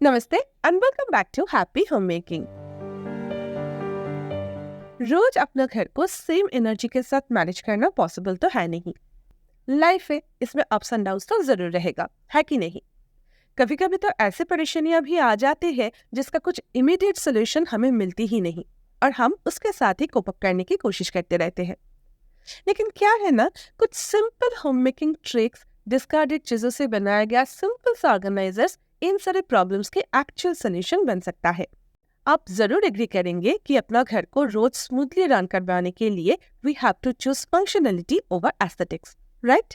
नमस्ते and welcome back to happy home making. रोज अपना घर को सेम एनर्जी के साथ मैनेज करना पॉसिबल तो है नहीं। लाइफ है, इसमें अप्स एंड डाउन्स तो जरूर रहेगा, है कि नहीं। कभी कभी तो ऐसे परेशानियां भी आ जाती है जिसका कुछ इमीडिएट सोल्यूशन हमें मिलती ही नहीं और हम उसके साथ ही कोप अप करने की कोशिश करते रहते हैं। लेकिन क्या है ना, कुछ simple home making tricks, discarded चीजों से बनाया गया सिंपल सा ऑर्गेनाइजर्स इन सारे प्रॉब्लम्स के एक्चुअल सोल्यूशन बन सकता है। आप जरूर एग्री करेंगे कि अपना घर को रोज स्मूथली रन करवाने के लिए we have to choose functionality over aesthetics, right?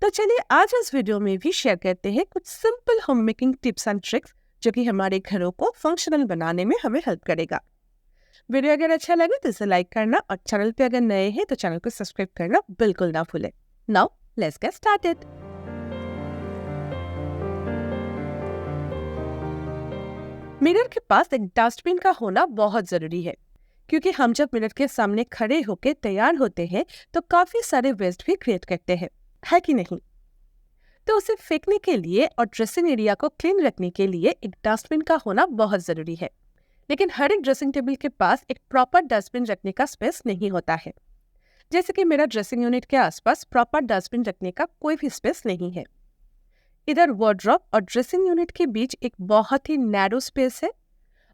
तो चलिए आज इस वीडियो में भी शेयर करते हैं कुछ simple home making tips and tricks जो कि हमारे घरों को फंक्शनल बनाने में हमें हेल्प करेगा। वीडियो अगर अच्छा लगे तो इसे लाइक करना और चैनल पे अगर नए हैं तो चैनल को सब्सक्राइब करना बिल्कुल ना भूलें। Now let's get started. Mirror के पास एक डस्टबिन का होना बहुत जरूरी है, क्योंकि हम जब मिरर के सामने खड़े होकर तैयार होते हैं तो काफी सारे वेस्ट भी क्रिएट करते हैं, है कि नहीं? तो उसे फेंकने के लिए और ड्रेसिंग एरिया को क्लीन रखने के लिए एक डस्टबिन का होना बहुत जरूरी है। लेकिन हर एक ड्रेसिंग टेबल के पास एक प्रॉपर डस्टबिन रखने का स्पेस नहीं होता है। जैसे कि मेरा ड्रेसिंग यूनिट के आसपास प्रॉपर डस्टबिन रखने का कोई भी स्पेस नहीं है। इधर वार्डरोब और ड्रेसिंग यूनिट के बीच एक बहुत ही नैरो स्पेस है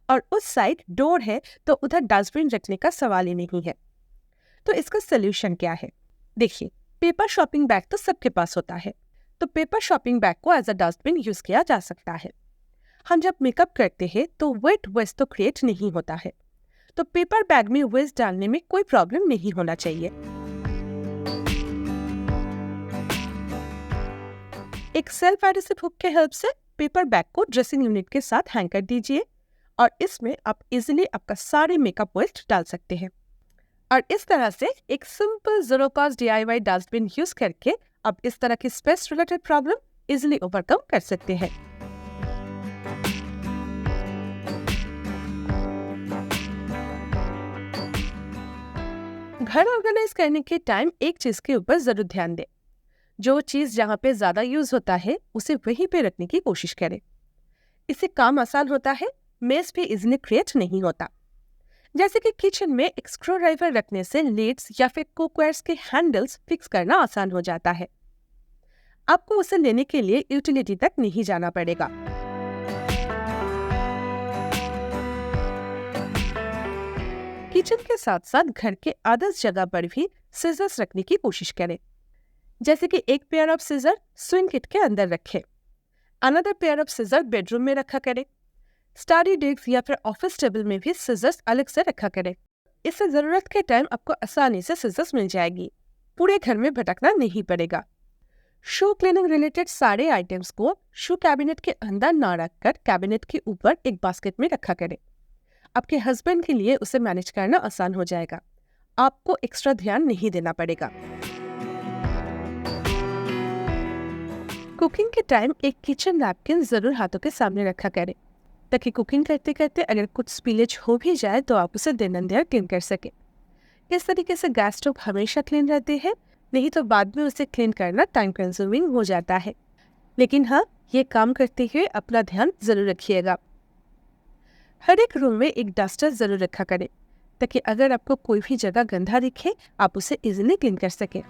और उस साइड डोर है, तो उधर डस्टबिन रखने का सवाल ही नहीं है। तो इसका सोल्यूशन क्या है? देखिए, पेपर शॉपिंग बैग तो सबके पास होता है, तो पेपर शॉपिंग बैग को एज अ डस्टबिन यूज किया जा सकता है। हम जब मेकअप करते हैं तो वेट वेस्ट तो क्रिएट नहीं होता है, तो पेपर बैग में वेस्ट डालने में कोई प्रॉब्लम नहीं होना चाहिए। एक सेल्फ एडहेसिव हुक के हेल्प से पेपर बैग को ड्रेसिंग यूनिट के साथ हैंग कर दीजिए और इसमें आप इजीली आपका सारे मेकअप वेस्ट डाल सकते हैं। और इस तरह से एक simple zero cost DIY dustbin use करके आप इस तरह की space related problem easily overcome कर सकते हैं। घर ऑर्गेनाइज करने के टाइम एक चीज के ऊपर जरूर ध्यान दें। जो चीज जहाँ पे ज्यादा यूज होता है उसे वहीं पे रखने की कोशिश करें। इससे काम आसान होता है, मेस भी इजीली क्रिएट नहीं होता। जैसे कि किचन में एक स्क्रू ड्राइवर रखने से लिड्स या फिर कुकवेयर्स के हैंडल्स फिक्स करना आसान हो जाता है। आपको उसे लेने के लिए यूटिलिटी तक नहीं जाना पड़ेगा। किचन के साथ साथ घर के अदर्स जगह पर भी सीजर्स रखने की कोशिश करें। जैसे कि एक pair of scissor sewing kit के अंदर रखें, another pair of scissor bedroom में रखा करें। स्टडी डेस्क या फिर ऑफिस टेबल में भी सीजर्स अलग से रखा करें। इससे जरूरत के टाइम आपको आसानी से सीजर्स मिल जाएगी, पूरे घर में भटकना नहीं पड़ेगा। शू क्लीनिंग रिलेटेड सारे आइटम्स को शू कैबिनेट के अंदर ना रखकर कैबिनेट के ऊपर एक बास्केट में रखा करें। आपके हस्बैंड के लिए उसे मैनेज करना आसान हो जाएगा, आपको एक्स्ट्रा ध्यान नहीं देना पड़ेगा। कुकिंग के टाइम एक किचन नैपकिन जरूर हाथों के सामने रखा करें, ताकि कुकिंग करते करते अगर कुछ स्पिलेज हो भी जाए तो आप उसे देन एंड देयर क्लीन कर सके। इस तरीके से गैस स्टोव हमेशा क्लीन रहते हैं, नहीं तो बाद में उसे क्लीन करना टाइम कंज्यूमिंग हो जाता है। लेकिन हाँ, ये काम करते हुए अपना ध्यान जरूर रखिएगा। हर एक रूम में एक डस्टर जरूर रखा करें, ताकि अगर आपको कोई भी जगह गंदा दिखे आप उसे इजीली क्लीन कर सके।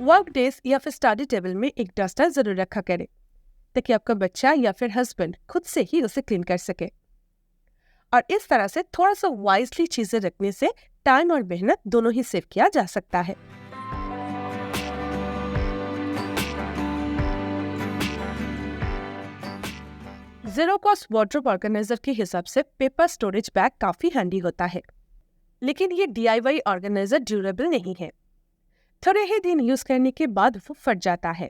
वर्क डेस्क या फिर स्टडी टेबल में एक डस्टर जरूर रखा करें, ताकि आपका बच्चा या फिर हस्बैंड खुद से ही उसे क्लीन कर सके। और इस तरह से थोड़ा सा वाइजली चीजें रखने से टाइम और मेहनत दोनों ही सेव किया जा सकता है। जीरो कॉस्ट वार्डरोब ऑर्गेनाइजर के हिसाब से पेपर स्टोरेज बैग काफी हैंडी होता है, लेकिन ये DIY ऑर्गेनाइजर ड्यूरेबल नहीं है। थोड़े ही दिन यूज करने के बाद वो फट जाता है।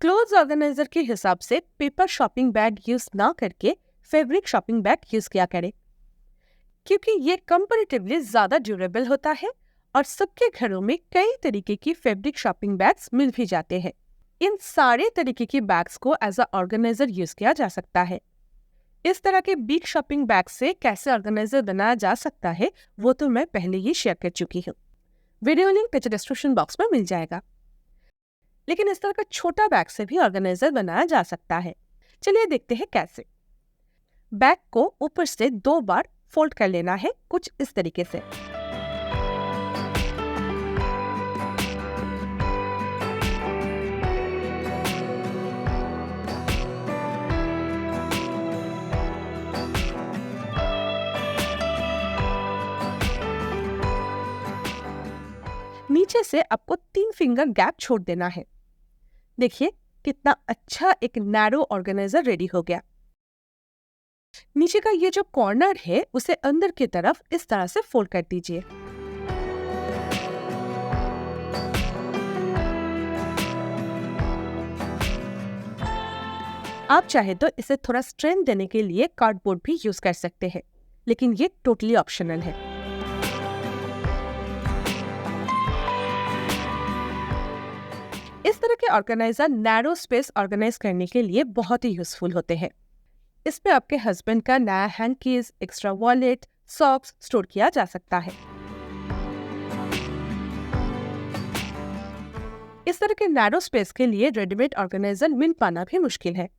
क्लोथ्स ऑर्गेनाइजर के हिसाब से पेपर शॉपिंग बैग यूज ना करके फैब्रिक शॉपिंग बैग यूज किया करें, क्योंकि ये कंपैरेटिवली ज्यादा ड्यूरेबल होता है और सबके घरों में कई तरीके की फैब्रिक शॉपिंग बैग्स मिल भी जाते हैं। इन सारे तरीके की बैग्स को एज अ ऑर्गेनाइजर यूज किया जा सकता है। इस तरह के बिग शॉपिंग बैग से कैसे ऑर्गेनाइजर बनाया जा सकता है वो तो मैं पहले ही शेयर कर चुकी हूँ। वीडियो लिंक नीचे डिस्क्रिप्शन बॉक्स में मिल जाएगा। लेकिन इस तरह का छोटा बैग से भी ऑर्गेनाइजर बनाया जा सकता है। चलिए देखते हैं कैसे। बैग को ऊपर से 2 बार फोल्ड कर लेना है, कुछ इस तरीके से। नीचे से आपको 3 फिंगर गैप छोड़ देना है। देखिए कितना अच्छा एक नैरो ऑर्गेनाइजर रेडी हो गया। नीचे का ये जो कॉर्नर है उसे अंदर की तरफ इस तरह से फोल्ड कर दीजिए। आप चाहे तो इसे थोड़ा स्ट्रेंथ देने के लिए कार्डबोर्ड भी यूज कर सकते हैं, लेकिन ये टोटली ऑप्शनल है। इस तरह के ऑर्गेनाइजर नैरो स्पेस ऑर्गेनाइज करने के लिए बहुत ही यूजफुल होते हैं। इसमें आपके हस्बैंड का नया hankies, extra wallet, socks store किया जा सकता है। इस तरह के नैरो स्पेस के लिए रेडीमेड ऑर्गेनाइजर मिल पाना भी मुश्किल है,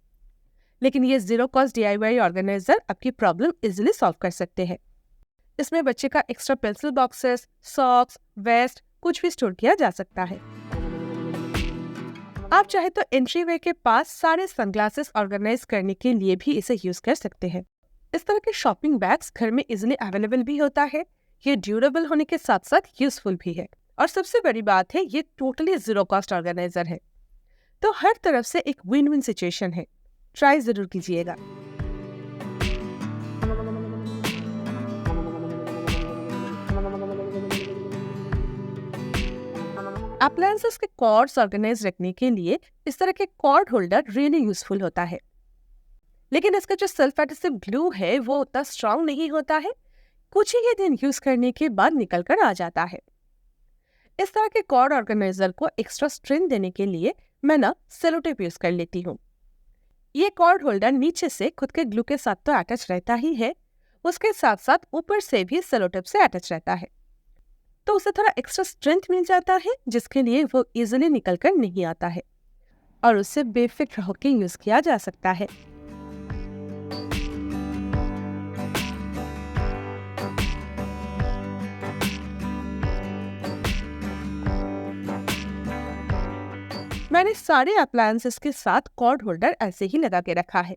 लेकिन ये जीरो कॉस्ट DIY ऑर्गेनाइजर आपकी प्रॉब्लम इजीली सॉल्व कर सकते हैं। इसमें बच्चे का extra pencil boxes, socks, waste कुछ भी स्टोर किया जा सकता है। आप चाहे तो एंट्री वे के पास सारे सनग्लासेस ऑर्गेनाइज करने के लिए भी इसे यूज कर सकते हैं। इस तरह के शॉपिंग बैग्स घर में इजीली अवेलेबल भी होता है। ये ड्यूरेबल होने के साथ साथ यूजफुल भी है, और सबसे बड़ी बात है ये टोटली जीरो कॉस्ट ऑर्गेनाइजर है। तो हर तरफ से एक विन विन सिचुएशन है। ट्राई जरूर कीजिएगा। अप्लायंसेस के कॉर्ड्स ऑर्गेनाइज रखने के लिए इस तरह के कॉर्ड होल्डर रियली यूजफुल होता है, लेकिन इसका जो सेल्फ एडहेसिव ग्लू है वो उतना स्ट्रांग नहीं होता है। कुछ ही दिन यूज करने के बाद निकल कर आ जाता है। इस तरह के कॉर्ड ऑर्गेनाइजर को एक्स्ट्रा स्ट्रेंथ देने के लिए मैं सेलो टेप यूज कर लेती हूँ। ये कॉर्ड होल्डर नीचे से खुद के ग्लू के साथ तो अटैच रहता ही है, उसके साथ साथ ऊपर से भी सेलो टेप से अटैच रहता है, तो उसे थोड़ा एक्स्ट्रा स्ट्रेंथ मिल जाता है, जिसके लिए वो इजीली निकल कर नहीं आता है और उससे बेफिक्र होकर यूज किया जा सकता है। मैंने सारे अप्लायंसेस के साथ कॉर्ड होल्डर ऐसे ही लगा के रखा है।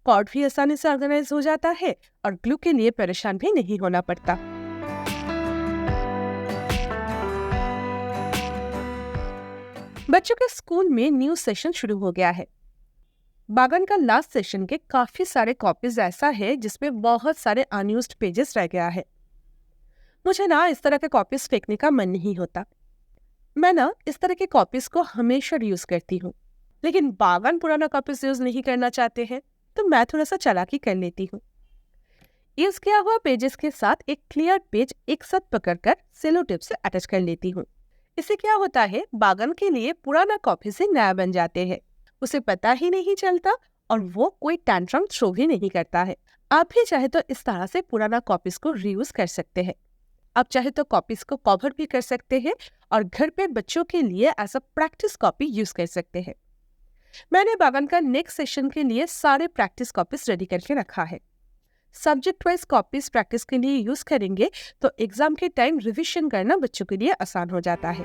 कॉर्ड भी आसानी से ऑर्गेनाइज हो जाता है और ग्लू के लिए परेशान भी नहीं होना पड़ता। बच्चों के स्कूल में न्यू सेशन शुरू हो गया है। बागन का लास्ट सेशन के काफी सारे कॉपीज ऐसा है जिसमें बहुत सारे अनयूज्ड पेजेस रह गया है। मुझे इस तरह के कॉपीज फेंकने का मन नहीं होता। मैं इस तरह के कॉपीज को हमेशा यूज करती हूँ, लेकिन बागन पुराना कॉपीज यूज नहीं करना चाहते हैं, तो मैं थोड़ा सा चालाकी कर लेती हूँ। यूज किया हुआ पेजेस के साथ एक क्लियर पेज एक साथ पकड़कर सेलो टेप से अटैच कर लेती हूँ। इससे क्या होता है, बागन के लिए पुराना कॉपी से नया बन जाते हैं, उसे पता ही नहीं चलता और वो कोई टैंट्रम थ्रो भी नहीं करता है। आप भी चाहे तो इस तरह से पुराना कॉपीज को रीयूज कर सकते हैं। आप चाहे तो कॉपीज को कवर भी कर सकते हैं और घर पे बच्चों के लिए as a practice copy use कर सकते हैं। मैंने बागन का नेक्स्ट सेशन के लिए सारे प्रैक्टिस कॉपीज रेडी करके रखा है। सब्जेक्ट वाइज कॉपीज प्रैक्टिस के लिए यूज करेंगे तो एग्जाम के टाइम रिवीजन करना बच्चों के लिए आसान हो जाता है।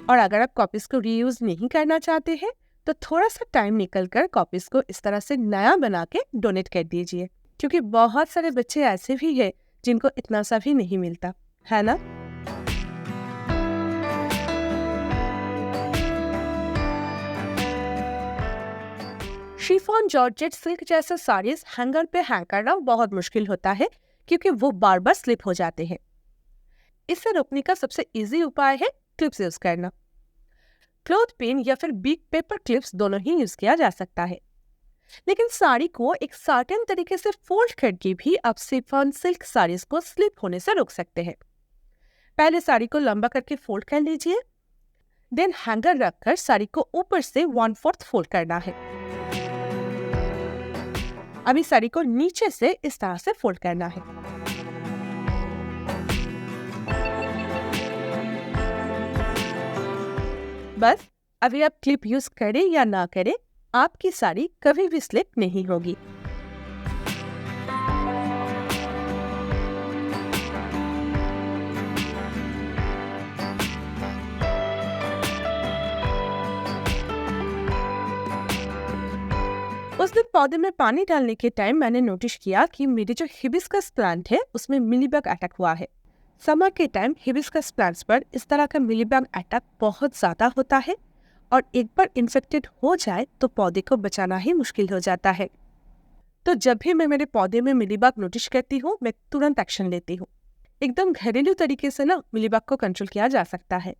और अगर आप कॉपीज को रीयूज नहीं करना चाहते हैं तो थोड़ा सा टाइम निकलकर कॉपीज को इस तरह से नया बना के डोनेट कर दीजिए, क्योंकि बहुत सारे बच्चे ऐसे भी हैं जिनको इतना सा भी नहीं मिलता है ना। शिफॉन, जॉर्जेट, सिल्क जैसे साड़ीज हैंगर पे हैंग करना बहुत मुश्किल होता है, क्योंकि वो बार बार स्लिप हो जाते हैं। इसे रोकने का सबसे इजी उपाय है क्लिप्स यूज करना। क्लॉथ पिन या फिर बिग पेपर क्लिप्स दोनों ही यूज किया जा सकता है, लेकिन साड़ी को एक सर्टेन तरीके से फोल्ड करके भी आप शिफॉन सिल्क साड़ीज को स्लिप होने से रोक सकते हैं। पहले साड़ी को लंबा करके फोल्ड कर लीजिए, देन हैंगर रखकर साड़ी को ऊपर से 1/4 फोल्ड करना है। अभी साड़ी को नीचे से इस तरह से फोल्ड करना है। बस अभी आप क्लिप यूज करें या ना करें, आपकी साड़ी कभी भी स्लिप नहीं होगी। उस दिन पौधे में पानी डालने के टाइम मैंने नोटिस किया कि मेरे जो हिबिस्कस प्लांट है उसमें मिलीबग अटैक हुआ है। समर के टाइम हिबिस्कस प्लांट्स पर इस तरह का मिलीबग अटैक बहुत ज्यादा होता है और एक बार इन्फेक्टेड हो जाए तो पौधे को बचाना ही मुश्किल हो जाता है। तो जब भी मैं मेरे पौधे में मिलीबग नोटिस करती हूँ, मैं तुरंत एक्शन लेती हूँ। एकदम घरेलू तरीके से ना मिलीबग को कंट्रोल किया जा सकता है।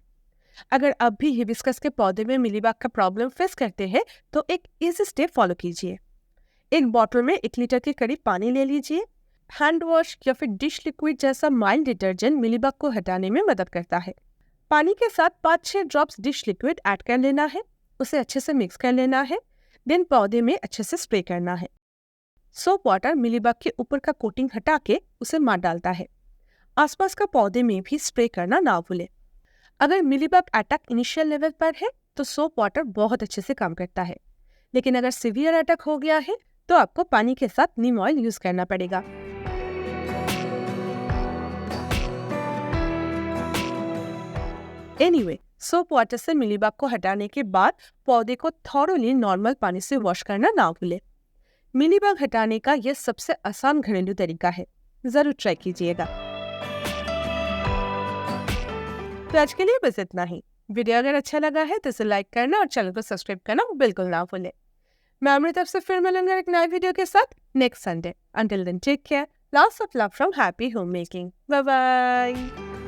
अगर आप भी हिबिस्कस के पौधे में मिलीबग का प्रॉब्लम फेस करते हैं तो एक इजी स्टेप फॉलो कीजिए। एक बॉटल में 1 लीटर के करीब पानी ले लीजिए। हैंड वॉश या फिर डिश लिक्विड जैसा माइल्ड डिटर्जेंट मिलीबग को हटाने में मदद करता है। पानी के साथ 5-6 ड्रॉप्स डिश लिक्विड ऐड कर लेना है, उसे अच्छे से मिक्स कर लेना है, देन पौधे में अच्छे से स्प्रे करना है। सोप वाटर मिलीबग के ऊपर का कोटिंग हटा के उसे मार डालता है। आसपास का पौधे में भी स्प्रे करना ना भूलें। अगर मिलीबग अटैक इनिशियल लेवल पर है तो सोप वाटर बहुत अच्छे से काम करता है, लेकिन अगर सीवियर अटैक हो गया है तो आपको पानी के साथ नीम ऑयल यूज करना पड़ेगा। एनीवे, सोप वाटर से मिलीबग को हटाने के बाद पौधे को थॉरोली नॉर्मल पानी से वॉश करना ना भूलें। मिलीबग हटाने का यह सबसे आसान घरेलू तरीका है, जरूर ट्राई कीजिएगा। तो आज के लिए बस इतना ही। वीडियो अगर अच्छा लगा है तो इसे लाइक करना और चैनल को सब्सक्राइब करना बिल्कुल ना भूलें। मैं अमृता से फिर मिलूंगा एक नए वीडियो के साथ next Sunday. Until then take care, lots of love from happy home making. Bye bye.